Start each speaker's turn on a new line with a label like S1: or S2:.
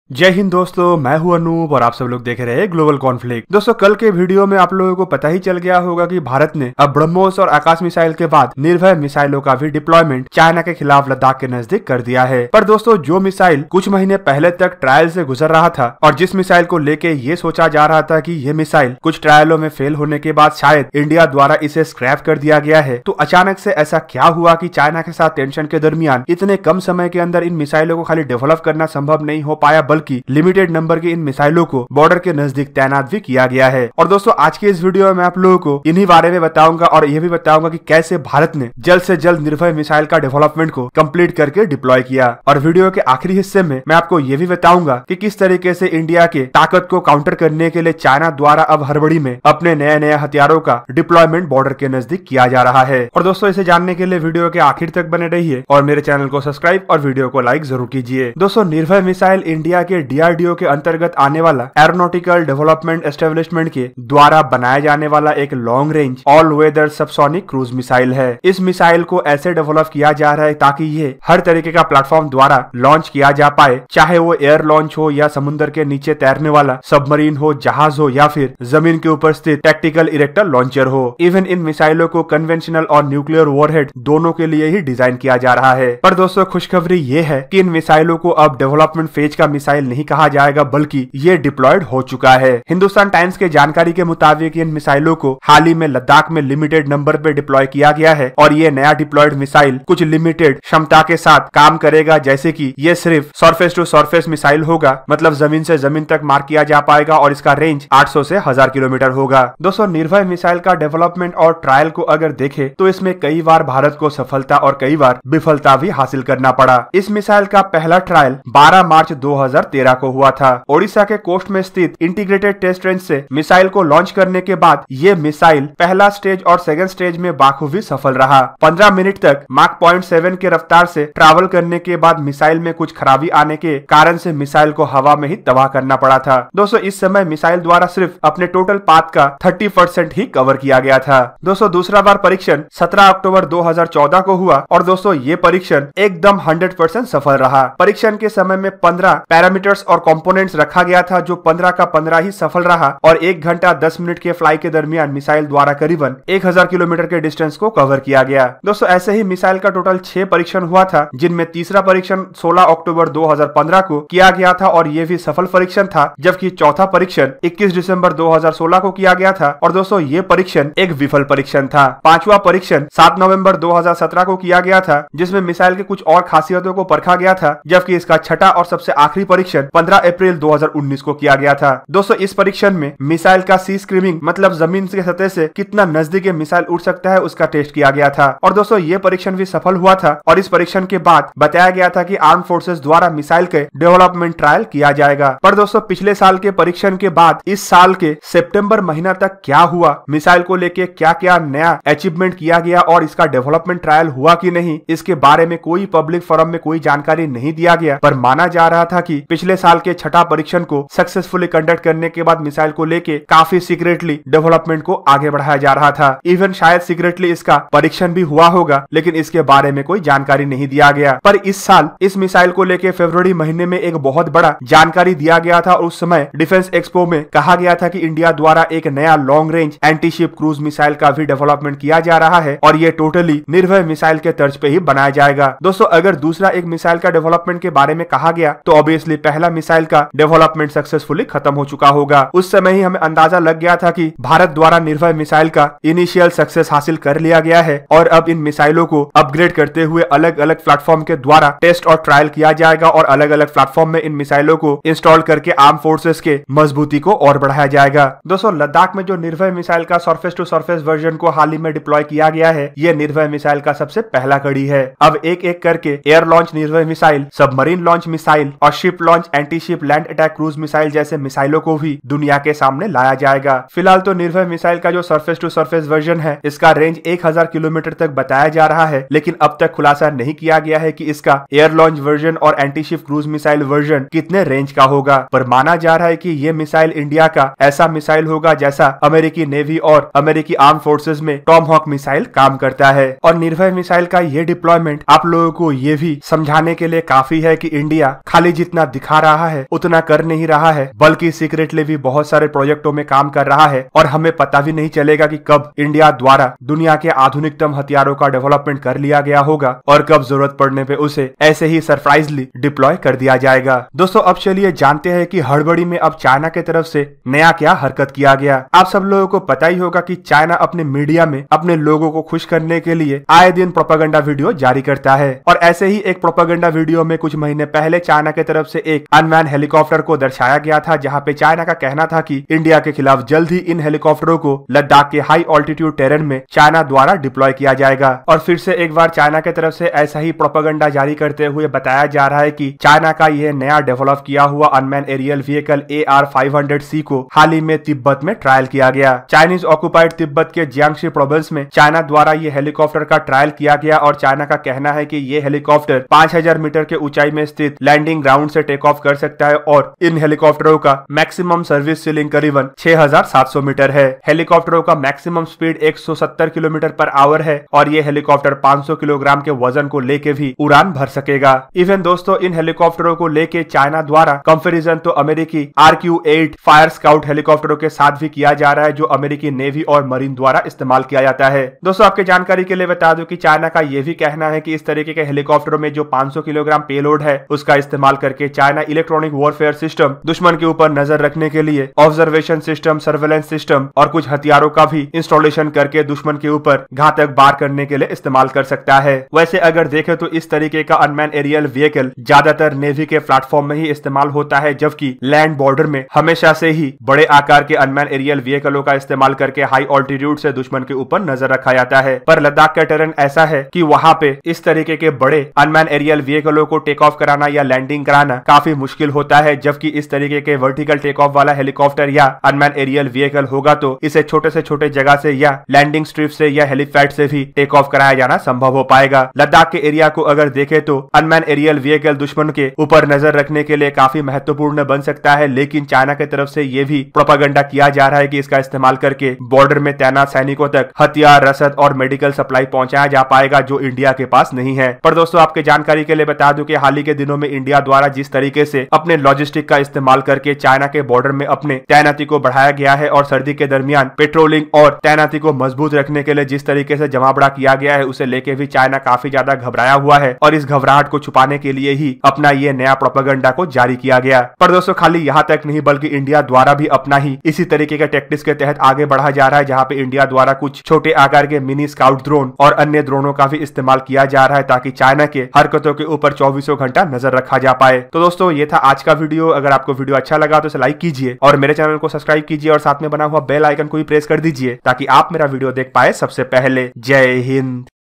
S1: जय हिंद दोस्तों, मैं हूं अनूप और आप सब लोग देख रहे हैं ग्लोबल कॉन्फ्लिक्ट। दोस्तों, कल के वीडियो में आप लोगों को पता ही चल गया होगा कि भारत ने अब ब्रह्मोस और आकाश मिसाइल के बाद निर्भय मिसाइलों का भी डिप्लॉयमेंट चाइना के खिलाफ लद्दाख के नजदीक कर दिया है। पर दोस्तों, जो मिसाइल कुछ महीने पहले तक ट्रायल से गुजर रहा था और जिस मिसाइल को लेके ये सोचा जा रहा था कि ये मिसाइल कुछ ट्रायलों में फेल होने के बाद शायद इंडिया द्वारा इसे स्क्रैप कर दिया गया है, तो अचानक से ऐसा क्या हुआ कि चाइना के साथ टेंशन के दरमियान इतने कम समय के अंदर इन मिसाइलों को खाली डेवलप करना संभव नहीं हो पाया, बल्कि लिमिटेड नंबर की इन मिसाइलों को बॉर्डर के नजदीक तैनात भी किया गया है। और दोस्तों, आज के इस वीडियो में मैं आप लोगों को इन्हीं बारे में बताऊंगा और यह भी बताऊंगा कि कैसे भारत ने जल्द से जल्द निर्भय मिसाइल का डेवलपमेंट को कंप्लीट करके डिप्लॉय किया। और वीडियो के आखिरी हिस्से में मैं आपको यह भी बताऊंगा कि किस तरीके से इंडिया के ताकत को काउंटर करने के लिए चाइना द्वारा अब हड़बड़ी में अपने नए नए हथियारों का डिप्लॉयमेंट बॉर्डर के नजदीक किया जा रहा है। और दोस्तों, इसे जानने के लिए वीडियो के आखिर तक बने रहिए और मेरे चैनल को सब्सक्राइब और वीडियो को लाइक जरूर कीजिए। दोस्तों, निर्भय मिसाइल इंडिया के DRDO के अंतर्गत आने वाला एरोनॉटिकल डेवलपमेंट एस्टेब्लिशमेंट के द्वारा बनाया जाने वाला एक long range all weather subsonic cruise missile है। इस मिसाइल को ऐसे डेवलप किया जा रहा है ताकि ये हर तरीके का प्लेटफॉर्म द्वारा लॉन्च किया जा पाए, चाहे वो एयर लॉन्च हो या समुद्र के नीचे तैरने वाला सबमरीन हो, जहाज हो या फिर जमीन के ऊपर स्थित टैक्टिकल इरेक्टर लॉन्चर हो। इवन इन मिसाइलों को कन्वेंशनल और न्यूक्लियर वॉरहेड दोनों के लिए ही डिजाइन किया जा रहा है। पर दोस्तों, खुशखबरी ये है कि इन मिसाइलों को अब डेवलपमेंट फेज का मिसाइल नहीं कहा जाएगा, बल्कि ये डिप्लॉयड हो चुका है। हिंदुस्तान टाइम्स के जानकारी के मुताबिक इन मिसाइलों को हाल ही में लद्दाख में लिमिटेड नंबर पे डिप्लॉय किया गया है और ये नया डिप्लॉयड मिसाइल कुछ लिमिटेड क्षमता के साथ काम करेगा, जैसे कि ये सिर्फ सरफेस टू सरफेस मिसाइल होगा, मतलब जमीन से जमीन तक मार किया जा पाएगा और इसका रेंज 800 से 1000 किलोमीटर होगा। दोस्तों, निर्भय मिसाइल का डेवलपमेंट और ट्रायल को अगर देखें तो इसमें कई बार भारत को सफलता और कई बार विफलता भी हासिल करना पड़ा। इस मिसाइल का पहला ट्रायल 12 मार्च 2013 को हुआ था। ओडिशा के कोस्ट में स्थित इंटीग्रेटेड टेस्ट रेंज से मिसाइल को लॉन्च करने के बाद ये मिसाइल पहला स्टेज और सेकंड स्टेज में बाखूबी सफल रहा। 15 मिनट तक माक 0.7 के रफ्तार से ट्रैवल करने के बाद मिसाइल में कुछ खराबी आने के कारण से मिसाइल को हवा में ही तबाह करना पड़ा था। दोस्तों, इस समय मिसाइल द्वारा सिर्फ अपने टोटल पाथ का 30% ही कवर किया गया था। दोस्तों, दूसरा बार परीक्षण 17 अक्टूबर 2014 को हुआ और दोस्तों, ये परीक्षण एकदम 100% सफल रहा। परीक्षण के समय में 15 पैरामीटर्स और कंपोनेंट्स रखा गया था, जो 15 का 15 ही सफल रहा और 1 घंटा 10 मिनट के फ्लाई के दरमियान मिसाइल द्वारा करीबन 1000 किलोमीटर के डिस्टेंस को कवर किया गया। दोस्तों, ऐसे ही मिसाइल का टोटल 6 परीक्षण हुआ था, जिनमें तीसरा परीक्षण 16 अक्टूबर 2015 को किया गया था और ये भी सफल परीक्षण था, जबकि चौथा परीक्षण 21 दिसंबर 2016 को किया गया था और दोस्तों, ये परीक्षण एक विफल परीक्षण था। पांचवा परीक्षण 7 नवंबर 2017 को किया गया था, जिसमें मिसाइल के कुछ और खासियतों को परखा गया था, जबकि इसका छठा और सबसे आखिरी परीक्षण 15 अप्रैल 2019 को किया गया था। दोस्तों, इस परीक्षण में मिसाइल का सी स्क्रीमिंग, मतलब जमीन के सतह से कितना नजदीक ये मिसाइल उड़ सकता है, उसका टेस्ट किया गया था और दोस्तों, ये परीक्षण भी सफल हुआ था और इस परीक्षण के बाद बताया गया था कि आर्म फोर्सेस द्वारा मिसाइल के डेवलपमेंट ट्रायल किया जाएगा। पर दोस्तों, पिछले साल के परीक्षण के बाद इस साल के सितंबर महीना तक क्या हुआ, मिसाइल को लेके क्या क्या नया अचीवमेंट किया गया और इसका डेवलपमेंट ट्रायल हुआ कि नहीं, इसके बारे में कोई पब्लिक फोरम में कोई जानकारी नहीं दिया गया। पर माना जा रहा था कि पिछले साल के छठा परीक्षण को सक्सेसफुली कंडक्ट करने के बाद मिसाइल को लेके काफी सीक्रेटली डेवलपमेंट को आगे बढ़ाया जा रहा था। इवन शायद सीक्रेटली इसका परीक्षण भी हुआ होगा, लेकिन इसके बारे में कोई जानकारी नहीं दिया गया। पर इस साल इस मिसाइल को लेके फरवरी महीने में एक बहुत बड़ा जानकारी दिया गया था और उस समय डिफेंस एक्सपो में कहा गया था कि इंडिया द्वारा एक नया long range anti ship cruise missile का भी डेवलपमेंट किया जा रहा है और ये टोटली निर्भय मिसाइल के तर्ज पे ही बनाया जाएगा। दोस्तों, अगर दूसरा एक मिसाइल का डेवलपमेंट के बारे में कहा गया तो ऑब्वियसली पहला मिसाइल का डेवलपमेंट सक्सेसफुली खत्म हो चुका होगा। उस समय ही हमें अंदाजा लग गया था कि भारत द्वारा निर्भय मिसाइल का इनिशियल सक्सेस हासिल कर लिया गया है और अब इन मिसाइलों को अपग्रेड करते हुए अलग अलग प्लेटफॉर्म के द्वारा टेस्ट और ट्रायल किया जाएगा और अलग अलग प्लेटफॉर्म में इन मिसाइलों को इंस्टॉल करके आर्म फोर्सेस के मजबूती को और बढ़ाया जाएगा। दोस्तों, लद्दाख में जो निर्भय मिसाइल का सरफेस टू सरफेस वर्जन को हाल ही में डिप्लॉय किया गया है, ये निर्भय मिसाइल का सबसे पहला कड़ी है। अब एक एक करके एयर लॉन्च निर्भय मिसाइल, सबमरीन लॉन्च मिसाइल और ship launch anti ship land attack cruise missile जैसे मिसाइलों को भी दुनिया के सामने लाया जाएगा। फिलहाल तो निर्भय मिसाइल का जो सरफेस टू सरफेस वर्जन है, इसका रेंज 1000 किलोमीटर तक बताया जा रहा है, लेकिन अब तक खुलासा नहीं किया गया है कि इसका एयर लॉन्च वर्जन और anti ship cruise missile version कितने रेंज का होगा। पर माना जा रहा है कि ये मिसाइल इंडिया का ऐसा मिसाइल होगा जैसा अमेरिकी नेवी और अमेरिकी आर्म फोर्सेस में टॉमहॉक मिसाइल काम करता है। और निर्भय मिसाइल का ये डिप्लॉयमेंट आप लोगों को ये भी समझाने के लिए काफी है कि इंडिया खाली जितना दिखा रहा है उतना कर नहीं रहा है, बल्कि सीक्रेटली भी बहुत सारे प्रोजेक्टों में काम कर रहा है और हमें पता भी नहीं चलेगा कि कब इंडिया द्वारा दुनिया के आधुनिकतम हथियारों का डेवलपमेंट कर लिया गया होगा और कब जरूरत पड़ने पे उसे ऐसे ही सरप्राइजली डिप्लॉय कर दिया जाएगा। दोस्तों अब चलिए जानते हैं कि हड़बड़ी में अब चाइना की तरफ से नया क्या हरकत किया गया। आप सब लोगों को पता ही होगा कि चाइना अपने मीडिया में अपने लोगों को खुश करने के लिए आए दिन प्रोपेगेंडा वीडियो जारी करता है और ऐसे ही एक प्रोपेगेंडा वीडियो में कुछ महीने पहले चाइना की तरफ से एक अनमैन हेलीकॉप्टर को दर्शाया गया था, जहां पे चाइना का कहना था कि इंडिया के खिलाफ जल्द ही इन हेलीकॉप्टरों को लद्दाख के हाई ऑल्टीट्यूड टेरेन में चाइना द्वारा डिप्लॉय किया जाएगा। और फिर से एक बार चाइना की तरफ से ऐसा ही प्रोपेगेंडा जारी करते हुए बताया जा रहा है कि चाइना का यह नया डेवलप किया हुआ अनमैन एरियल व्हीकल AR-500C को हाल ही में तिब्बत में ट्रायल किया गया। चाइनीज ऑक्युपाइड तिब्बत के जियांगशी प्रोविंस में चाइना द्वारा ये हेलीकॉप्टर का ट्रायल किया गया और चाइना का कहना है कि ये हेलीकॉप्टर 5000 मीटर के ऊंचाई में स्थित लैंडिंग ग्राउंड से टेक ऑफ कर सकता है और इन हेलीकॉप्टरों का मैक्सिमम सर्विस सीलिंग करीबन 6700 मीटर है। हेलीकॉप्टरों का maximum speed 170 kilometre per hour है और ये हेलीकॉप्टर 500 किलोग्राम के वजन को लेके भी उड़ान भर सकेगा। इवन दोस्तों इन हेलीकॉप्टरों को लेके चाइना द्वारा कंपैरिजन तो अमेरिकी RQ-8 फायर स्काउट हेलीकॉप्टरों के साथ भी किया जा रहा है, जो अमेरिकी नेवी और मरीन द्वारा इस्तेमाल किया जाता है। दोस्तों आपके जानकारी के लिए बता दूं कि चाइना का यह भी कहना है कि इस तरीके के हेलीकॉप्टरों में जो 500 किलोग्राम पेलोड है उसका इस्तेमाल करके चाइना इलेक्ट्रॉनिक वॉरफेयर सिस्टम, दुश्मन के ऊपर नजर रखने के लिए ऑब्जर्वेशन सिस्टम, सर्वेलेंस सिस्टम और कुछ हथियारों का भी इंस्टॉलेशन करके दुश्मन के ऊपर घातक वार करने के लिए इस्तेमाल कर सकता है। वैसे अगर देखें तो इस तरीके का अनमैन एरियल व्हीकल ज्यादातर नेवी के प्लेटफॉर्म में ही इस्तेमाल होता है, जबकि लैंड बॉर्डर में हमेशा से ही बड़े आकार के अनमैन एरियल व्हीकलों का इस्तेमाल करके हाई ऑल्टीट्यूड से दुश्मन के ऊपर नजर रखा जाता है। पर लद्दाख का टेरेन ऐसा है कि वहां पे इस तरीके के बड़े अनमैन एरियल व्हीकलों को टेक ऑफ कराना या लैंडिंग कराना काफी मुश्किल होता है, जबकि इस तरीके के वर्टिकल टेक ऑफ वाला हेलीकॉप्टर या अनमैन एरियल व्हीकल होगा तो इसे छोटे से छोटे जगह से या लैंडिंग स्ट्रिप से या हेलीपैड से भी टेक ऑफ कराया जाना संभव हो पाएगा। लद्दाख के एरिया को अगर देखें तो अनमैन एरियल व्हीकल दुश्मन के ऊपर नजर रखने के लिए काफी महत्वपूर्ण बन सकता है, लेकिन चाइना की तरफ से ये भी प्रोपेगेंडा किया जा रहा है कि इसका इस्तेमाल करके बॉर्डर में तैनात सैनिकों तक हथियार, रसद और मेडिकल सप्लाई पहुंचाया जा पाएगा, जो इंडिया के पास नहीं है। पर दोस्तों आपके जानकारी के लिए बता दूं कि हाल ही के दिनों में इंडिया द्वारा जिस तरीके से अपने लॉजिस्टिक का इस्तेमाल करके चाइना के बॉर्डर में अपने तैनाती को बढ़ाया गया है और सर्दी के दरमियान पेट्रोलिंग और तैनाती को मजबूत रखने के लिए जिस तरीके से जमावड़ा किया गया है, उसे लेके भी चाइना काफी ज्यादा घबराया हुआ है और इस घबराहट को छुपाने के लिए ही अपना ये नया प्रोपेगेंडा को जारी किया गया। पर दोस्तों खाली यहाँ तक नहीं बल्कि इंडिया द्वारा भी अपना ही इसी तरीके के टैक्टिक्स के तहत आगे बढ़ा जा रहा है, जहाँ पे इंडिया द्वारा कुछ छोटे आकार के मिनी स्काउट ड्रोन और अन्य ड्रोनों का भी इस्तेमाल किया जा रहा है ताकि चाइना के हरकतों के ऊपर 24 घंटा नजर रखा जा पाए। तो दोस्तों ये था आज का वीडियो। अगर आपको वीडियो अच्छा लगा तो इसे लाइक कीजिए और मेरे चैनल को सब्सक्राइब कीजिए और साथ में बना हुआ बेल आइकन को भी प्रेस कर दीजिए ताकि आप मेरा वीडियो देख पाए सबसे पहले। जय हिंद।